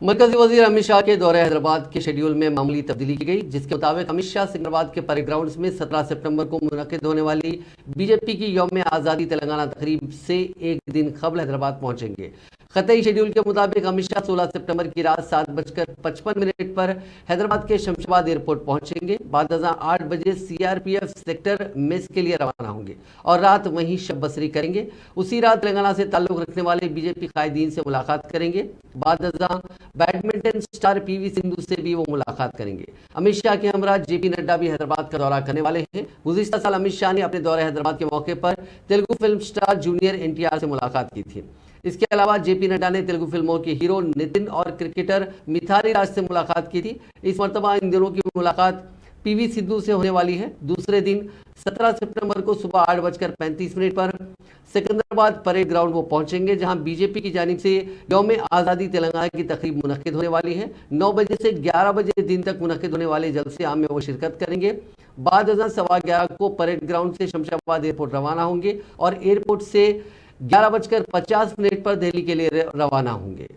मरकजी वजीर अमित शाह के दौरे हैदराबाद के शेड्यूल में मामूली तब्दीली की गई, जिसके मुताबिक अमित शाह सिकंदराबाद के परेड ग्राउंड्स में 17 सितंबर को मुनक्किद होने वाली बीजेपी की यौम आज़ादी तेलंगाना तकरीब से एक दिन कबल हैदराबाद पहुंचेंगे। खतई शेड्यूल के मुताबिक अमित शाह 16 सितंबर की रात 7:55 पर हैदराबाद के शमशाबाद एयरपोर्ट पहुंचेंगे। बाद 8 बजे सीआरपीएफ सेक्टर मेस के लिए रवाना होंगे और रात वहीं शब बसरी करेंगे। उसी रात तेलंगाना से ताल्लुक रखने वाले बीजेपी कायदीन से मुलाकात करेंगे। बाद बैडमिंटन स्टार पीवी सिंधु से भी वो मुलाकात करेंगे। अमित शाह के हमरा जेपी नड्डा भी हैदराबाद का दौरा करने वाले हैं। गुज़िश्ता साल अमित शाह ने अपने दौरे हैदराबाद के मौके पर Telugu film star junior NTR से मुलाकात की थी। इसके अलावा जेपी नड्डा ने तेलुगु फिल्मों के हीरो नितिन और क्रिकेटर मिथाली राज से मुलाकात की थी। इस मरतबा इन दिनों की मुलाकात पीवी सिंधु से होने वाली है। दूसरे दिन 17 सितंबर को सुबह 8:35 पर सिकंदराबाद परेड ग्राउंड वो पहुंचेंगे, जहां बीजेपी की जानिब से यौम आज़ादी तेलंगाना की तकरीब मुनक्किद होने वाली है। 9 बजे से 11 बजे दिन तक मुनक्किद होने वाले जलसे आम में वो शिरकत करेंगे। बाद 11:15 को परेड ग्राउंड से शमशाबाद एयरपोर्ट रवाना होंगे और एयरपोर्ट से 11:50 पर दिल्ली के लिए रवाना होंगे।